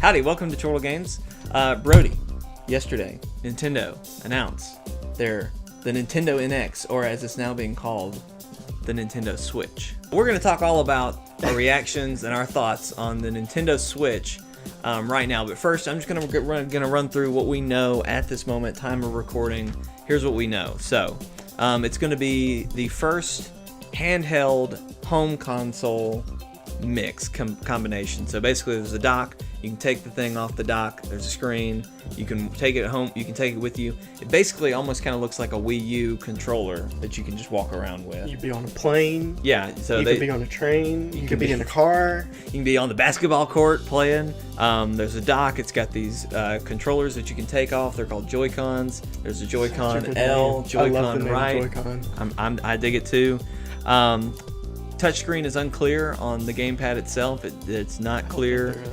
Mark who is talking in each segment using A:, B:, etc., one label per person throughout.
A: Howdy, welcome to Chortle Games. Brody, yesterday, Nintendo announced the Nintendo NX, or as it's now being called, the Nintendo Switch. We're going to talk all about our reactions and our thoughts on the Nintendo Switch right now. But first, I'm just going to run through what we know at this moment, time of recording. Here's what we know. So, it's going to be the first handheld home console mix combination. So basically, there's a dock. You can take the thing off the dock. There's a screen. You can take it home. You can take it with you. It basically almost kind of looks like a Wii U controller that you can just walk around with.
B: You could be on a plane.
A: Yeah. So
B: you could be on a train. You could be in a car.
A: You can be on the basketball court playing. There's a dock. It's got these controllers that you can take off. They're called Joy-Cons. There's a Joy-Con L, Joy-Con right. Joy-Con. I dig it too. Touchscreen is unclear on the gamepad itself. It's not clear.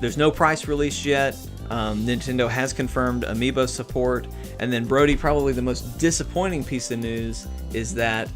A: There's no price release yet. Nintendo has confirmed Amiibo support. And then Brody, probably the most disappointing piece of news is that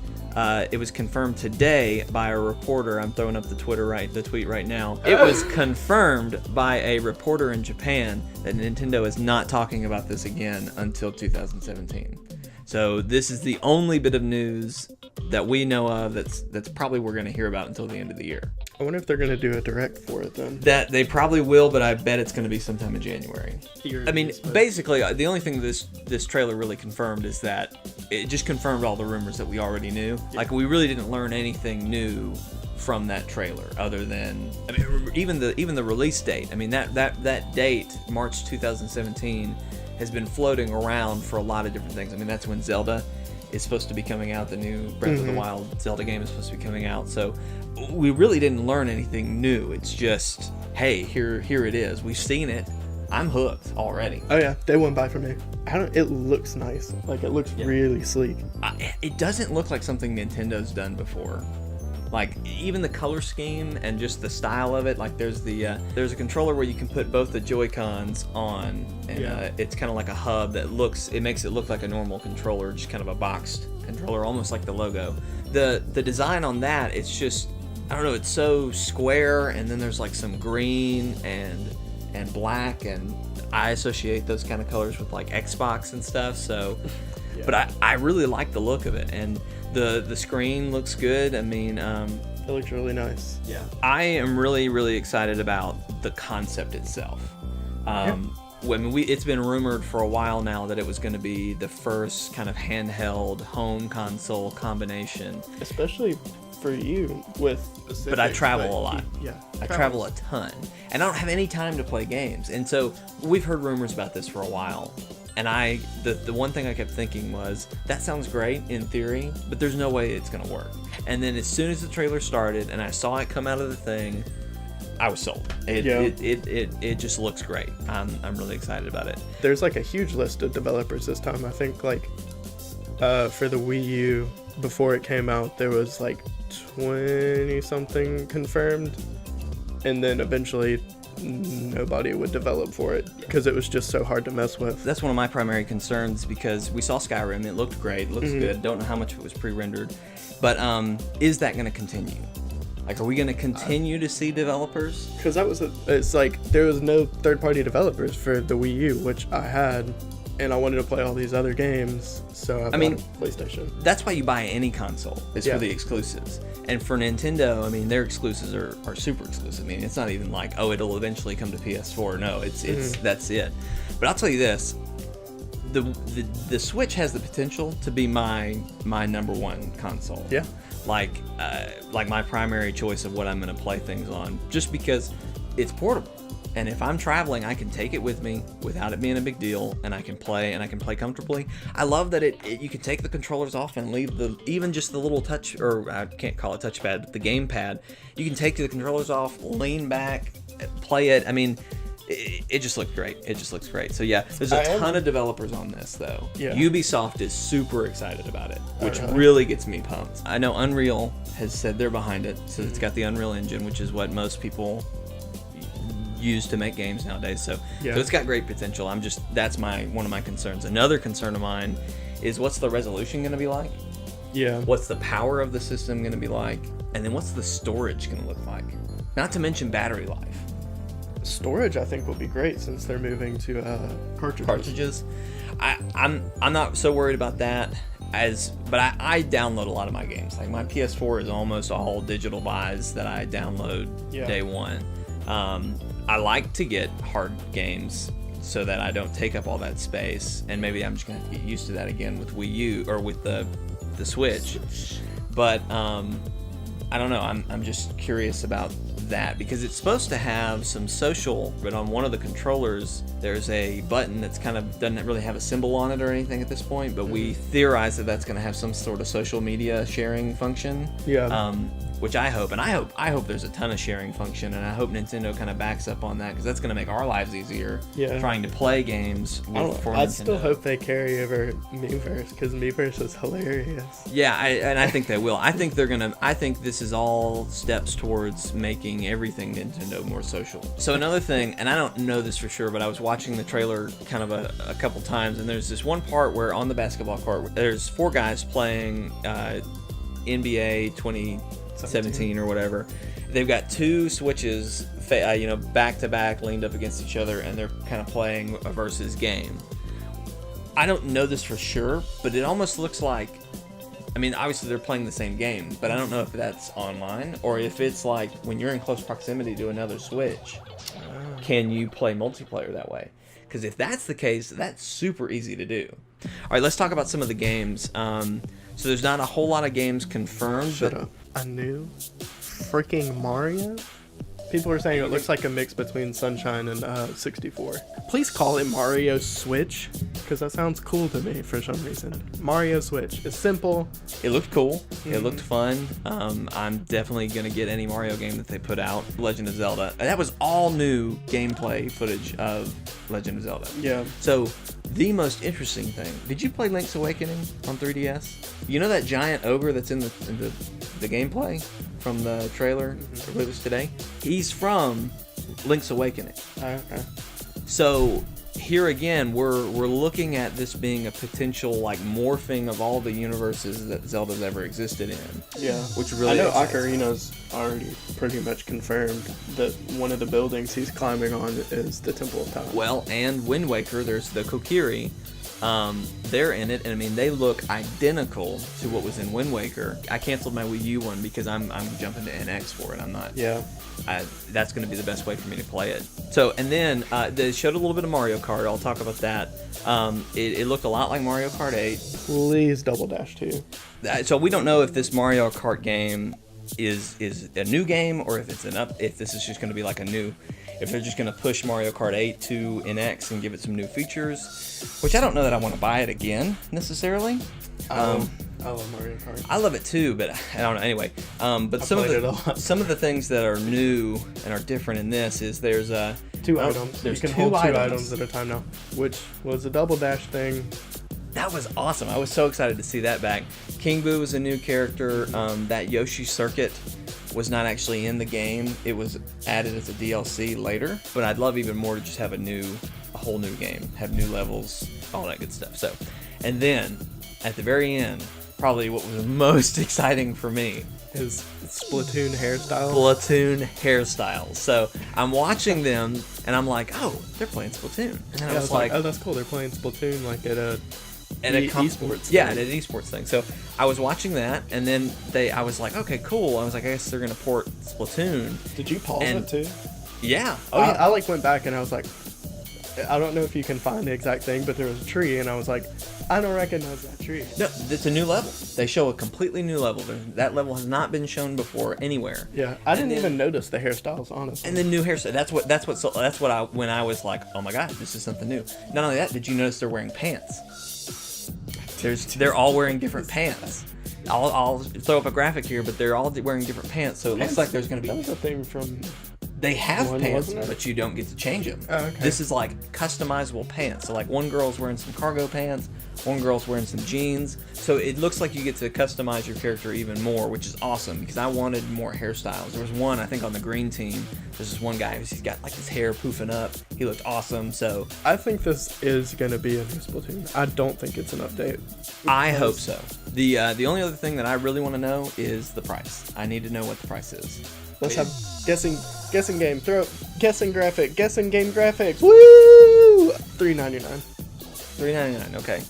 A: it was confirmed today by a reporter. I'm throwing up the tweet right now. It was confirmed by a reporter in Japan that Nintendo is not talking about this again until 2017. So this is the only bit of news that we know of that's probably we're going to hear about until the end of the year.
B: I wonder if they're going to do a direct for it then.
A: That they probably will, but I bet it's going to be sometime in January. I mean, basically, the only thing this trailer really confirmed is that it just confirmed all the rumors that we already knew. Yeah. Like, we really didn't learn anything new from that trailer, other than, I mean, even the release date. I mean, that date, March 2017, has been floating around for a lot of different things. I mean, that's when Zelda is supposed to be coming out. The new Breath of the Wild Zelda game is supposed to be coming out. So we really didn't learn anything new. It's just, hey, here it is. We've seen it. I'm hooked already.
B: Oh yeah, day one buy for me. It looks nice. Like, it looks really sleek.
A: It doesn't look like something Nintendo's done before. Like, even the color scheme and just the style of it. Like, there's a controller where you can put both the Joy-Cons on, and it's kind of like a hub that makes it look like a normal controller, just kind of a boxed controller, almost like the logo. The design on that, it's just, I don't know, it's so square, and then there's like some green and black, and I associate those kind of colors with like Xbox and stuff. So, but I really like the look of it, and the screen looks good. I mean,
B: it looks really nice.
A: Yeah, I am really, really excited about the concept itself. It's been rumored for a while now that it was going to be the first kind of handheld home console combination,
B: especially for you with specific,
A: but I travel a lot. I travel a ton, and I don't have any time to play games. And so we've heard rumors about this for a while. And the one thing I kept thinking was, that sounds great in theory, but there's no way it's gonna work. And then as soon as the trailer started and I saw it come out of the thing, I was sold. It just looks great. I'm really excited about it.
B: There's like a huge list of developers this time. I think like for the Wii U, before it came out, there was like 20 something confirmed, and then eventually nobody would develop for it because it was just so hard to mess with.
A: That's one of my primary concerns, because we saw Skyrim. It looked great. It looks good. Don't know how much of it was pre-rendered, but is that going to continue? Like, are we going to continue to see developers?
B: Because it's like there was no third-party developers for the Wii U, which I had, and I wanted to play all these other games, so I bought a PlayStation.
A: That's why you buy any console, is for the exclusives. And for Nintendo, I mean, their exclusives are super exclusive. I mean, it's not even like, oh, it'll eventually come to PS4. No, it's that's it. But I'll tell you this, the Switch has the potential to be my number one console.
B: Yeah.
A: Like my primary choice of what I'm going to play things on, just because it's portable. And if I'm traveling, I can take it with me without it being a big deal, and I can play comfortably. I love that you can take the controllers off and leave even just the little touch, or I can't call it touchpad, but the gamepad. You can take the controllers off, lean back, play it. I mean, it just looked great. It just looks great. So yeah, there's a ton of developers on this though. Yeah. Ubisoft is super excited about it, which really gets me pumped. I know Unreal has said they're behind it, so it's got the Unreal Engine, which is what most people use to make games nowadays. So it's got great potential. That's one of my concerns. Another concern of mine is, what's the resolution going to be like?
B: Yeah.
A: What's the power of the system going to be like? And then what's the storage going to look like? Not to mention battery life.
B: storage, I think, will be great since they're moving to cartridges.
A: I'm not so worried about that, but I download a lot of my games. Like my PS4 is almost all digital buys that I download day one. I like to get hard games so that I don't take up all that space, and maybe I'm just gonna have to get used to that again with Wii U or with the Switch. But I don't know. I'm just curious about that because it's supposed to have some social, but on one of the controllers there's a button that's kind of doesn't really have a symbol on it or anything at this point, but we theorize that that's going to have some sort of social media sharing function. Which I hope there's a ton of sharing function, and I hope Nintendo kind of backs up on that because that's going to make our lives easier trying to play games for Nintendo.
B: I still hope they carry over Miiverse because Miiverse is hilarious.
A: Yeah, I think they will. I think this is all steps towards making everything Nintendo more social. So another thing, and I don't know this for sure, but I was watching the trailer kind of a couple times, and there's this one part where on the basketball court, there's 4 guys playing NBA 2017 or whatever. They've got 2 switches, back to back, leaned up against each other, and they're kind of playing a versus game. I don't know this for sure, but it almost looks like, I mean, obviously they're playing the same game, but I don't know if that's online or if it's like when you're in close proximity to another Switch, can you play multiplayer that way? Because if that's the case, that's super easy to do. All right, let's talk about some of the games. So there's not a whole lot of games confirmed.
B: Shut up. A new freaking Mario? People are saying it looks like a mix between Sunshine and 64. Please call it Mario Switch, because that sounds cool to me for some reason. Mario Switch. It's simple.
A: It looked cool. It looked fun. I'm definitely going to get any Mario game that they put out. Legend of Zelda. That was all new gameplay footage of Legend of Zelda.
B: Yeah.
A: So the most interesting thing, did you play Link's Awakening on 3DS? You know that giant ogre that's in the gameplay from the trailer released today? He's from Link's Awakening.
B: Okay.
A: So here again, we're looking at this being a potential like morphing of all the universes that Zelda's ever existed in.
B: Yeah.
A: Which really
B: I know Ocarina's already pretty much confirmed that one of the buildings he's climbing on is the Temple of Time.
A: Well, and Wind Waker, there's the Kokiri. They're in it, and I mean they look identical to what was in Wind Waker. I canceled my Wii U one because I'm jumping to NX for it. I'm not.
B: Yeah.
A: That's going to be the best way for me to play it. So, and then they showed a little bit of Mario Kart. I'll talk about that. It looked a lot like Mario Kart 8.
B: Please Double Dash 2.
A: So we don't know if this Mario Kart game is a new game or if it's if this is just going to be like if they're just going to push Mario Kart 8 to NX and give it some new features, which I don't know that I want to buy it again necessarily.
B: I love Mario Kart.
A: I love it too, but I don't know. Anyway, but some of the things that are new and are different in this is there's
B: 2 items.
A: There's
B: you can hold 2 items at a time now, which was a Double Dash thing.
A: That was awesome. I was so excited to see that back. King Boo is a new character. That Yoshi circuit was not actually in the game. It was added as a DLC later. But I'd love even more to just have a whole new game, have new levels, all that good stuff. So, and then at the very end, probably what was most exciting for me
B: is Splatoon hairstyle.
A: So I'm watching them and I'm like, oh, they're playing Splatoon. And then I was like,
B: oh, that's cool. They're playing Splatoon like at a esports.
A: Yeah, at an esports thing. So I was watching that, and then I was like, okay, cool. I was like, I guess they're gonna port Splatoon.
B: Did you pause it too?
A: Yeah.
B: Oh yeah. I went back and I was like, I don't know if you can find the exact thing, but there was a tree, and I was like, I don't recognize that tree.
A: No, it's a new level. They show a completely new level. That level has not been shown before anywhere.
B: Yeah, I didn't even notice the hairstyles, honestly.
A: And the new hairstyle. That's what when I was like, oh my god, this is something new. Not only that, did you notice they're wearing pants? They're all wearing different pants. I'll throw up a graphic here, but they're all wearing different pants, so it looks like there's going to be.
B: That was a thing from.
A: They have pants, but you don't get to change them.
B: Oh, okay.
A: This is like customizable pants. So like one girl's wearing some cargo pants, one girl's wearing some jeans. So it looks like you get to customize your character even more, which is awesome because I wanted more hairstyles. There was one, I think on the green team, there's this one guy who's got like his hair poofing up. He looked awesome. So
B: I think this is going to be a new Splatoon. I don't think it's an update.
A: I hope so. The only other thing that I really want to know is the price. I need to know what the price is.
B: Let's have guessing game. Guessing game graphics. Woo! $3.99.
A: $3.99. Okay.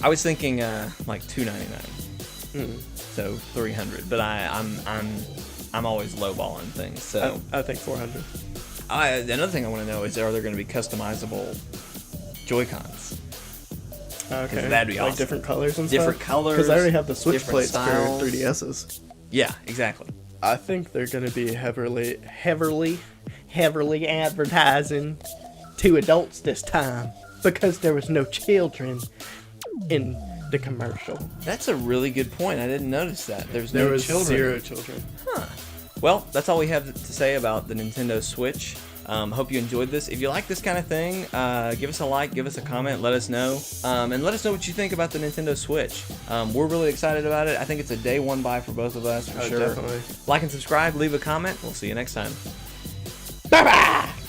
A: I was thinking like $2.99. So 300. But I'm always lowballing things. So
B: I think 400.
A: Another thing I want to know is, are there going to be customizable Joy-Cons?
B: Okay.
A: That'd be awesome.
B: Like different colors and
A: different
B: stuff?
A: colors.
B: Because I already have the Switch plates
A: styles.
B: for 3DSs.
A: Yeah, exactly.
B: I think they're going to be heavily advertising to adults this time, because there was no children in the commercial.
A: That's a really good point. I didn't notice that. There was children.
B: 0 children.
A: Huh. Well, that's all we have to say about the Nintendo Switch. Hope you enjoyed this. If you like this kind of thing, give us a like, give us a comment, let us know. And let us know what you think about the Nintendo Switch. We're really excited about it. I think it's a day one buy for both of us, for sure.
B: Definitely.
A: Like and subscribe, leave a comment. We'll see you next time.
B: Bye-bye!